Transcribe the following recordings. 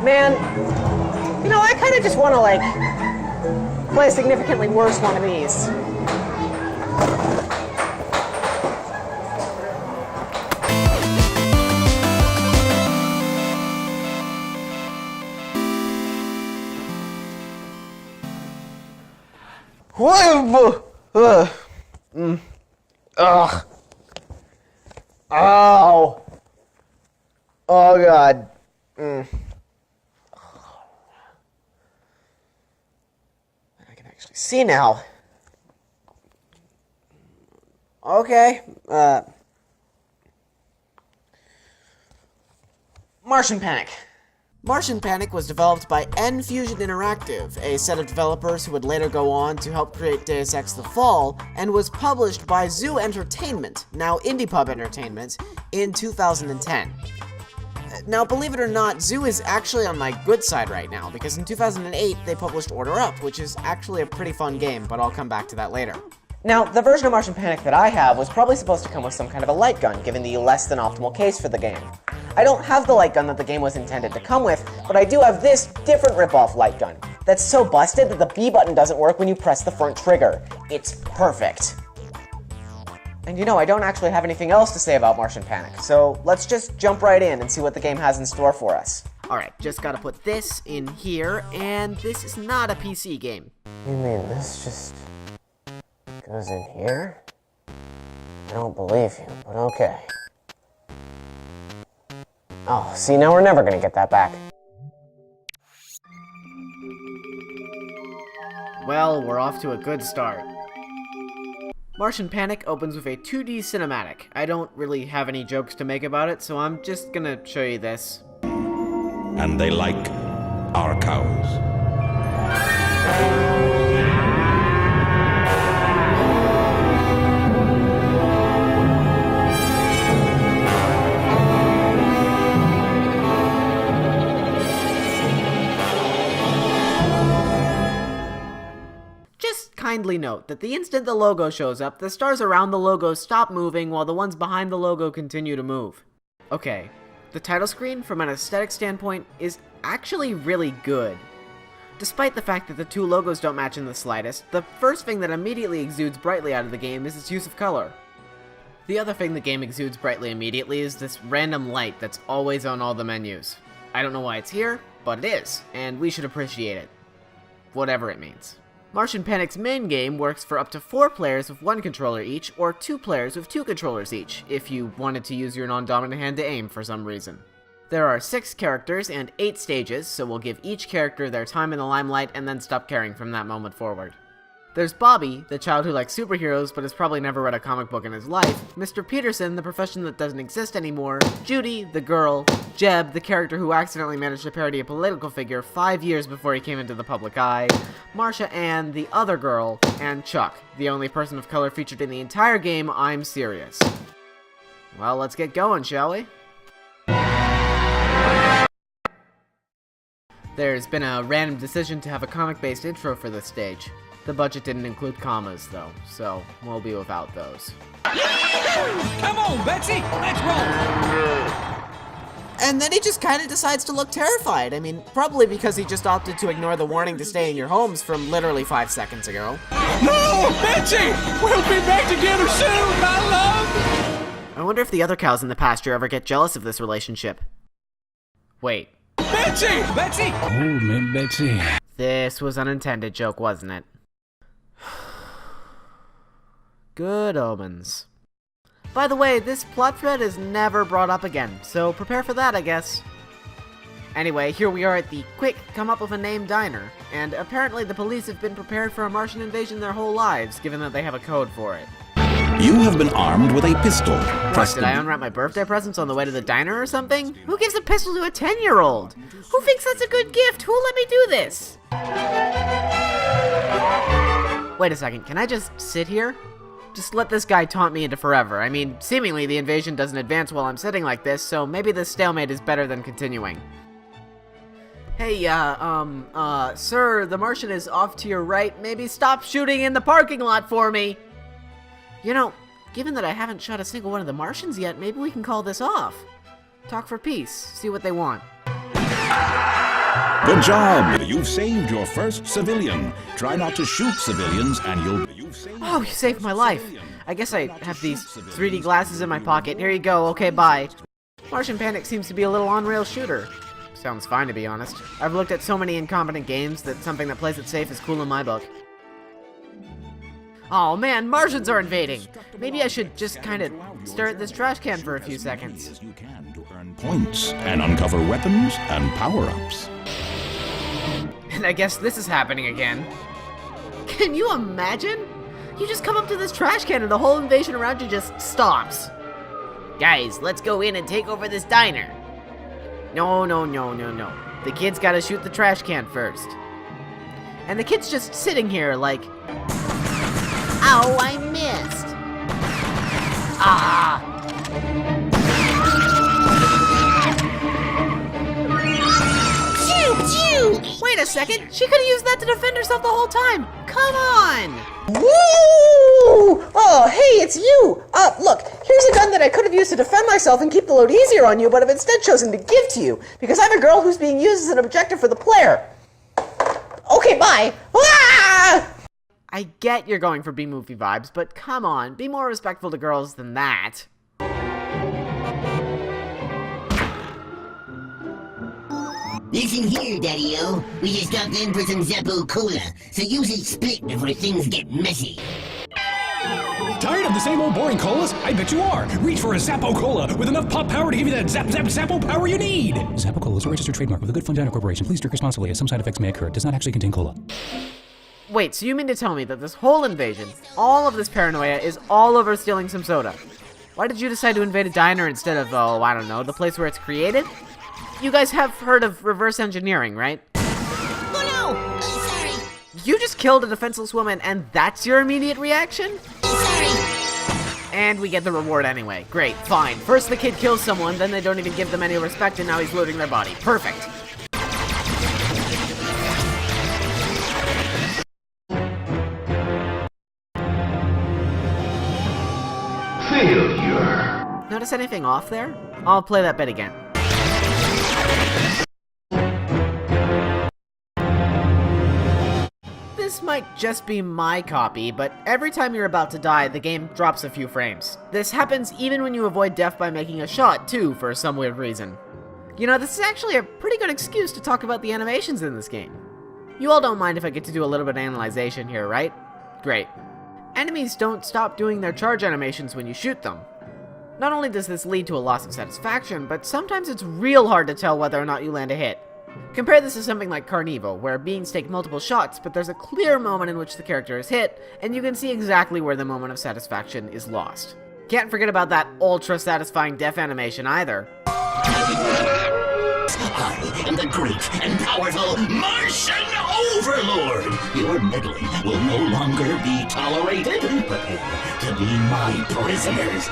Man, you know, I kind of just want to, like, play a significantly worse one of these. Ugh. Oh. Oh, God. I can actually see now. Okay. Martian Panic. Martian Panic was developed by N-Fusion Interactive, a set of developers who would later go on to help create Deus Ex: The Fall, and was published by Zoo Entertainment, now Indie Pub Entertainment, in 2010. Now, believe it or not, Zoo is actually on my good side right now, because in 2008 they published Order Up, which is actually a pretty fun game, but I'll come back to that later. Now, the version of Martian Panic that I have was probably supposed to come with some kind of a light gun, given the less than optimal case for the game. I don't have the light gun that the game was intended to come with, but I do have this different rip-off light gun that's so busted that the B button doesn't work when you press the front trigger. It's perfect. And you know, I don't actually have anything else to say about Martian Panic, so let's just jump right in and see what the game has in store for us. Alright, just gotta put this in here, and this is not a PC game. You mean this just goes in here? I don't believe you, but okay. Oh, see, now we're never gonna get that back. Well, we're off to a good start. Martian Panic opens with a 2D cinematic. I don't really have any jokes to make about it, so I'm just gonna show you this. And they like our cows. Kindly note that the instant the logo shows up, the stars around the logo stop moving while the ones behind the logo continue to move. Okay, the title screen, from an aesthetic standpoint, is actually really good. Despite the fact that the two logos don't match in the slightest, the first thing that immediately exudes brightly out of the game is its use of color. The other thing the game exudes brightly immediately is this random light that's always on all the menus. I don't know why it's here, but it is, and we should appreciate it. Whatever it means. Martian Panic's main game works for up to 4 players with 1 controller each, or 2 players with 2 controllers each, if you wanted to use your non-dominant hand to aim for some reason. There are 6 characters and 8 stages, so we'll give each character their time in the limelight and then stop caring from that moment forward. There's Bobby, the child who likes superheroes but has probably never read a comic book in his life, Mr. Peterson, the profession that doesn't exist anymore, Judy, the girl, Jeb, the character who accidentally managed to parody a political figure 5 years before he came into the public eye, Marsha Ann, the other girl, and Chuck, the only person of color featured in the entire game. I'm serious. Well, let's get going, shall we? There's been a random decision to have a comic-based intro for this stage. The budget didn't include commas, though, so we'll be without those. Come on, Betsy, let's roll! And then he just kind of decides to look terrified. I mean, probably because he just opted to ignore the warning to stay in your homes from literally 5 seconds ago. No, Betsy! We'll be back together soon, my love! I wonder if the other cows in the pasture ever get jealous of this relationship. Wait. Betsy! Betsy! Oh, man, Betsy. This was an unintended joke, wasn't it? Good omens. By the way, this plot thread is never brought up again, so prepare for that, I guess. Anyway, here we are at the quick come up with a name diner, and apparently the police have been prepared for a Martian invasion their whole lives, given that they have a code for it. You have been armed with a pistol. What, did I unwrap my birthday presents on the way to the diner or something? Who gives a pistol to a 10-year-old? Who thinks that's a good gift? Who let me do this? Wait a second, can I just sit here? Just let this guy taunt me into forever. I mean, seemingly the invasion doesn't advance while I'm sitting like this, so maybe this stalemate is better than continuing. Hey, sir, the Martian is off to your right. Maybe stop shooting in the parking lot for me. You know, given that I haven't shot a single one of the Martians yet, maybe we can call this off. talk for peace, see what they want. Good job! You've saved your first civilian. Try not to shoot civilians and you've saved Oh, you saved my life. I guess I have these 3D glasses in my pocket. Here you go, okay, bye. Martian Panic seems to be a little on-rail shooter. Sounds fine, to be honest. I've looked at so many incompetent games that something that plays it safe is cool in my book. Oh man, Martians are invading! Maybe I should just kinda stare at this trash can for a few seconds. as you can to earn points and uncover weapons and power-ups. And I guess this is happening again. Can you imagine? You just come up to this trash can and the whole invasion around you just stops. Guys, let's go in and take over this diner. No. The kid's gotta shoot the trash can first. And the kid's just sitting here like... Ow, I missed! Ah! Wait a second, she could've used that to defend herself the whole time! Come on! Woo! Oh, hey, it's you! Look, here's a gun that I could have used to defend myself and keep the load easier on you, but I've instead chosen to give to you, because I'm a girl who's being used as an objective for the player. Okay, bye! Ah! I get you're going for B-movie vibes, but come on, be more respectful to girls than that. Listen here, Daddy-O. We just stopped in for some Zappo Cola, so use it split before things get messy. Tired of the same old boring colas? I bet you are. Reach for a Zappo Cola with enough pop power to give you that Zappo power you need. Zappo Cola is a registered trademark with a good fund dino corporation. Please drink responsibly as some side effects may occur. It does not actually contain cola. Wait, so you mean to tell me that this whole invasion, all of this paranoia, is all over stealing some soda? Why did you decide to invade a diner instead of, oh, I don't know, the place where it's created? You guys have heard of reverse engineering, right? Oh no! Sorry. You just killed a defenseless woman, and that's your immediate reaction? Sorry. And we get the reward anyway. Great, fine. First the kid kills someone, then they don't even give them any respect, and now he's looting their body. Perfect. Failure. Notice anything off there? I'll play that bit again. This might just be my copy, but every time you're about to die, the game drops a few frames. This happens even when you avoid death by making a shot, too, for some weird reason. You know, this is actually a pretty good excuse to talk about the animations in this game. You all don't mind if I get to do a little bit of analyzation here, right? Great. Enemies don't stop doing their charge animations when you shoot them. Not only does this lead to a loss of satisfaction, but sometimes it's real hard to tell whether or not you land a hit. Compare this to something like Carnival, where beings take multiple shots, but there's a clear moment in which the character is hit, and you can see exactly where the moment of satisfaction is lost. Can't forget about that ultra-satisfying death animation either. I am the great and powerful Martian Overlord. Your meddling will no longer be tolerated. Prepare to be my prisoners.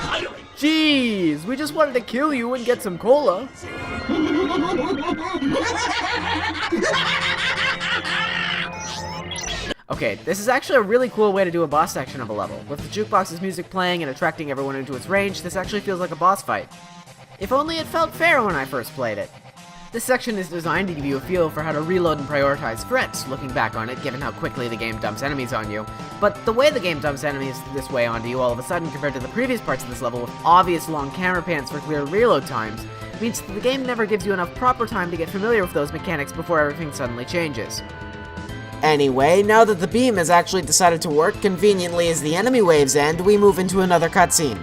Jeez, we just wanted to kill you and get some cola. Okay, this is actually a really cool way to do a boss section of a level. With the jukebox's music playing and attracting everyone into its range, this actually feels like a boss fight. If only it felt fair when I first played it. This section is designed to give you a feel for how to reload and prioritize threats, looking back on it, given how quickly the game dumps enemies on you. But the way the game dumps enemies this way onto you all of a sudden compared to the previous parts of this level with obvious long camera pans for clear reload times, means that the game never gives you enough proper time to get familiar with those mechanics before everything suddenly changes. Anyway, now that the beam has actually decided to work conveniently as the enemy waves end, we move into another cutscene.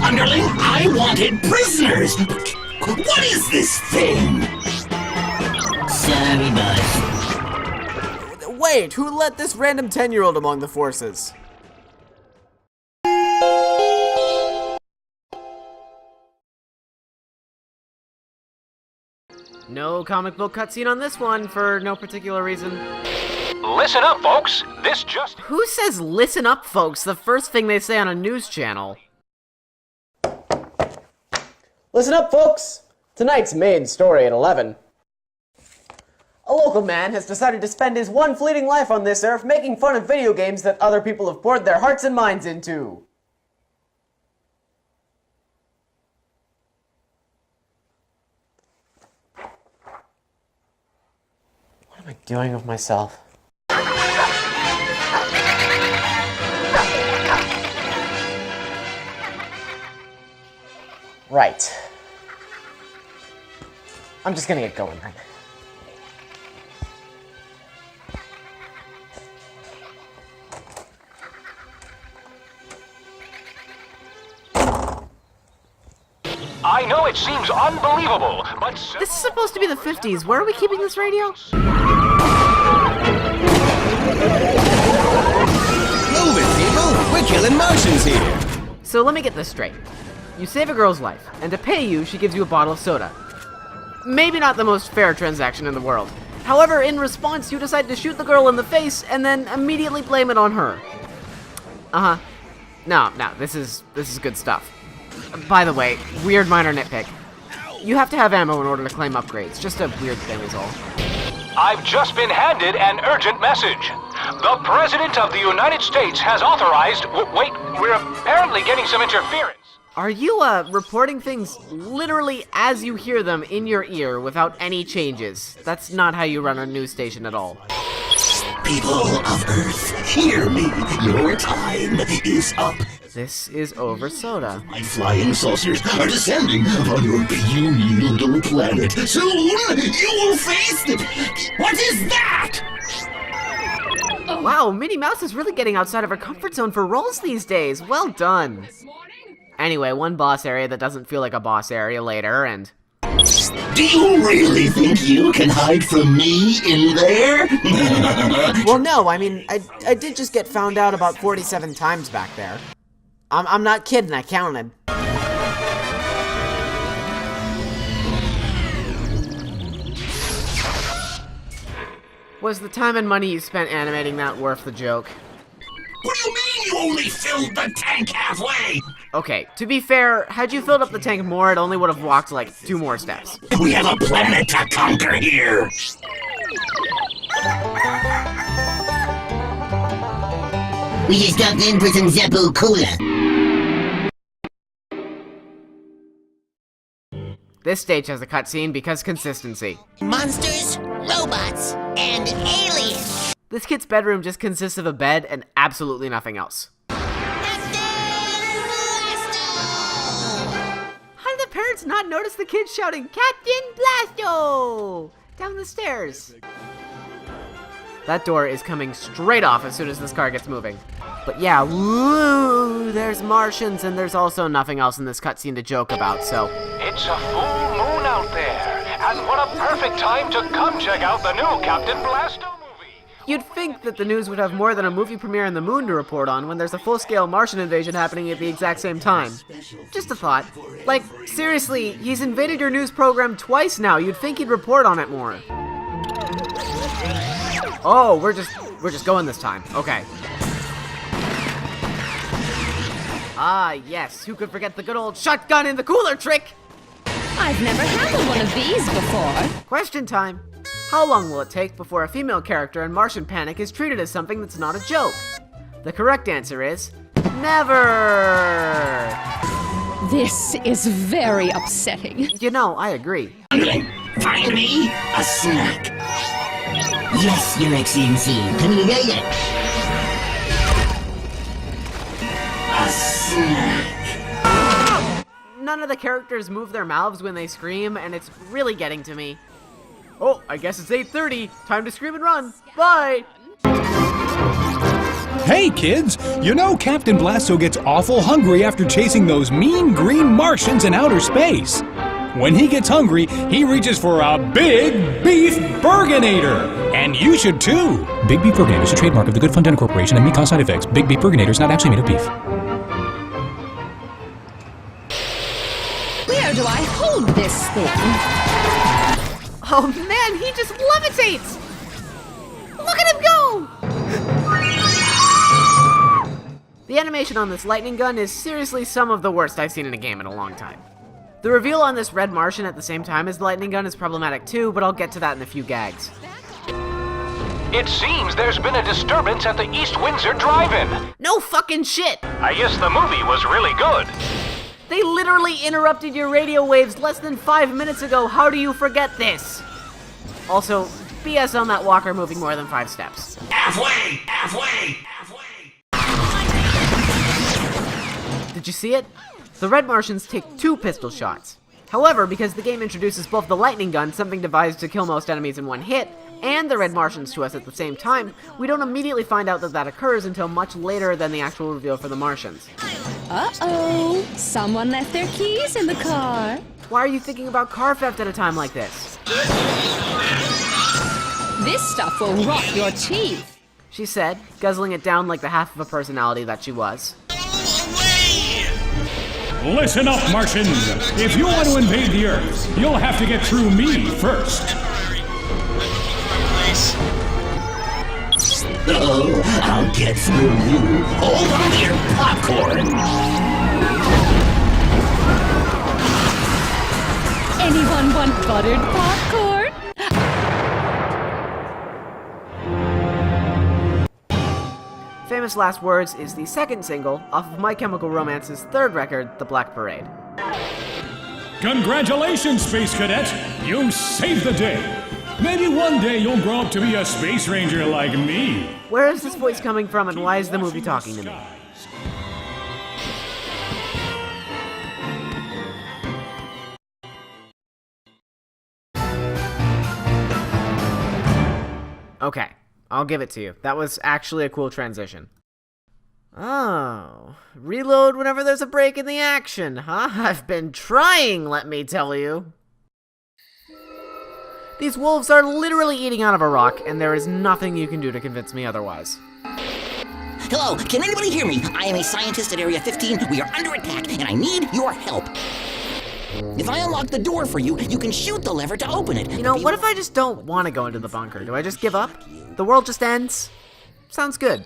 Underling, I wanted prisoners! What is this thing? Sorry, boss. Wait, who let this random 10-year-old among the forces? No comic book cutscene on this one, for no particular reason. Listen up, folks. This just... Who says listen up, folks? The first thing they say on a news channel. Listen up, folks! Tonight's main story at 11. A local man has decided to spend his one fleeting life on this earth making fun of video games that other people have poured their hearts and minds into. am I doing with myself? Right. I'm just gonna get going then. I know it seems unbelievable, but This is supposed to be the 50s. Where are we keeping this radio? Move it, people! We're killing Martians here! So let me get this straight. You save a girl's life, and to pay you, she gives you a bottle of soda. Maybe not the most fair transaction in the world. However, in response, you decide to shoot the girl in the face and then immediately blame it on her. Uh-huh. No, this is good stuff. By the way, weird minor nitpick. You have to have ammo in order to claim upgrades. Just a weird thing is all. I've just been handed an urgent message. The President of the United States has authorized... Wait, we're apparently getting some interference. Are you, reporting things literally as you hear them in your ear without any changes? That's not how you run a news station at all. People of Earth, hear me. Your time is up. This is over soda. My flying saucers are descending upon your puny little planet. Soon, you will face the... What is that? Wow, Minnie Mouse is really getting outside of her comfort zone for roles these days. Well done. Anyway, one boss area that doesn't feel like a boss area later, and... Do you really think you can hide from me in there? Well, no, I mean, I did just get found out about 47 times back there. I'm not kidding, I counted. Was the time and money you spent animating that worth the joke? What do you mean you only filled the tank halfway? Okay, to be fair, had you filled up the tank more, it only would have walked like 2 more steps. We have a planet to conquer here. We just stopped in for some Zeppo Cola. This stage has a cutscene because consistency. Monsters, robots, and aliens. This kid's bedroom just consists of a bed and absolutely nothing else. How did the parents not notice the kid shouting, "Captain Blasto!" down the stairs? That door is coming straight off as soon as this car gets moving. But yeah, woo, there's Martians and there's also nothing else in this cutscene to joke about, so... It's a full moon out there, and what a perfect time to come check out the new Captain Blasto movie. You'd think that the news would have more than a movie premiere in the moon to report on when there's a full-scale Martian invasion happening at the exact same time. Just a thought. Like, seriously, he's invaded your news program twice now. You'd think he'd report on it more. Oh, we're just going this time. Okay. Ah, yes. Who could forget the good old shotgun in the cooler trick? I've never handled one of these before. Question time. How long will it take before a female character in Martian Panic is treated as something that's not a joke? The correct answer is never. This is very upsetting. You know, I agree. Find me a snack. Yes, Your Excellency. A snack. None of the characters move their mouths when they scream, and it's really getting to me. Oh, I guess it's 8:30. Time to scream and run. Bye! Hey, kids! You know Captain Blasto gets awful hungry after chasing those mean green Martians in outer space. When he gets hungry, he reaches for a Big Beef Burginator! And you should too! Big Beef Burginator is a trademark of the Good Fun Dental Corporation and may cause side effects. Big Beef Burginator is not actually made of beef. Where do I hold this thing? Oh man, he just levitates! Look at him go! The animation on this lightning gun is seriously some of the worst I've seen in a game in a long time. The reveal on this red Martian at the same time as the lightning gun is problematic too, but I'll get to that in a few gags. It seems there's been a disturbance at the East Windsor Drive-In. No fucking shit! I guess the movie was really good. They literally interrupted your radio waves less than 5 minutes ago. How do you forget this? Also, BS on that walker moving more than 5 steps. Halfway! Did you see it? The red Martians take 2 pistol shots. However, because the game introduces both the lightning gun, something devised to kill most enemies in one hit, and the red Martians to us at the same time, we don't immediately find out that that occurs until much later than the actual reveal for the Martians. Uh-oh, someone left their keys in the car. Why are you thinking about car theft at a time like this? This stuff will rot your teeth. She said, guzzling it down like the half of a personality that she was. Listen up, Martians! If you want to invade the Earth, you'll have to get through me first. Oh, I'll get through you. Hold on to your popcorn. Anyone want buttered popcorn? Famous Last Words is the second single off of My Chemical Romance's third record, The Black Parade. Congratulations, Space Cadet! You saved the day! Maybe one day you'll grow up to be a space ranger like me. Where is this voice coming from, and why is the movie talking to me? Okay, I'll give it to you. That was actually a cool transition. Oh, reload whenever there's a break in the action, huh? I've been trying, let me tell you. These wolves are literally eating out of a rock, and there is nothing you can do to convince me otherwise. Hello, can anybody hear me? I am a scientist at Area 15. We are under attack, and I need your help. If I unlock the door for you, you can shoot the lever to open it. You know, what if I just don't want to go into the bunker? Do I just give up? The world just ends? Sounds good.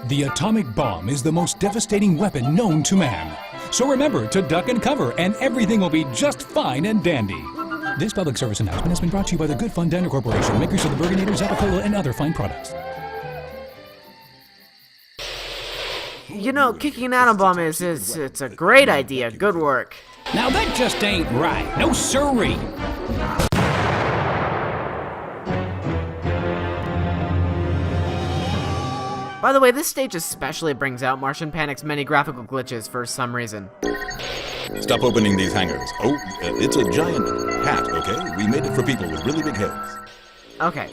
The atomic bomb is the most devastating weapon known to man. So remember to duck and cover, and everything will be just fine and dandy. This public service announcement has been brought to you by the Good Fun Diner Corporation, makers of the Burgonator, Zappacola, and other fine products. You know, kicking an atom bomb it's a great idea. Good work. Now that just ain't right. No siree. By the way, this stage especially brings out Martian Panic's many graphical glitches for some reason. Stop opening these hangers. Oh, it's a giant hat, okay? We made it for people with really big heads. Okay,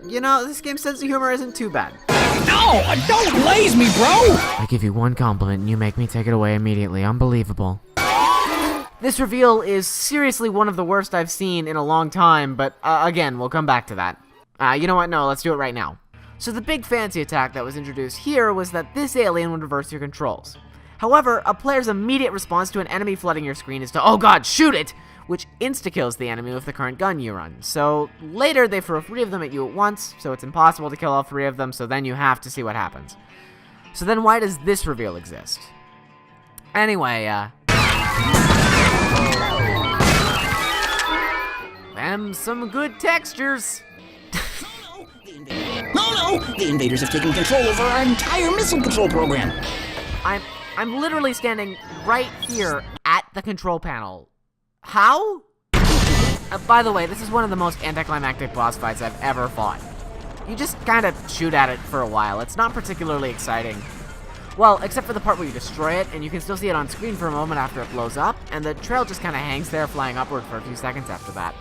you know, this game's sense of humor isn't too bad. No, don't laze me, bro! I give you one compliment and you make me take it away immediately. Unbelievable. This reveal is seriously one of the worst I've seen in a long time, but again, we'll come back to that. You know what? No, let's do it right now. So the big fancy attack that was introduced here was that this alien would reverse your controls. However, a player's immediate response to an enemy flooding your screen is to, oh god, shoot it! Which insta-kills the enemy with the current gun you run. So later they throw 3 of them at you at once, so it's impossible to kill all 3 of them, so then you have to see what happens. So then why does this reveal exist? Anyway, some good textures. No! The invaders have taken control over our entire missile control program. I'm literally standing right here at the control panel. How? By the way, this is one of the most anticlimactic boss fights I've ever fought. You just kind of shoot at it for a while. It's not particularly exciting. Well, except for the part where you destroy it, and you can still see it on screen for a moment after it blows up, and the trail just kind of hangs there flying upward for a few seconds after that.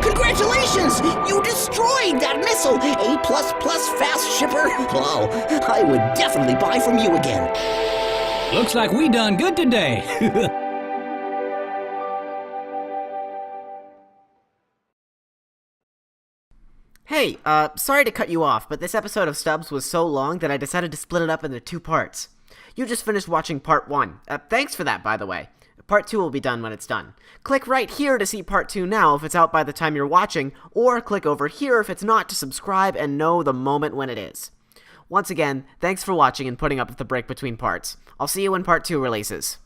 Congratulations! You destroyed that missile! A++ fast shipper! Wow, I would definitely buy from you again. Looks like we done good today. Hey, sorry to cut you off, but this episode of Stubs was so long that I decided to split it up into 2 parts. You just finished watching part 1. Thanks for that, by the way. Part 2 will be done when it's done. Click right here to see part 2 now if it's out by the time you're watching, or click over here if it's not to subscribe and know the moment when it is. Once again, thanks for watching and putting up with the break between parts. I'll see you when part 2 releases.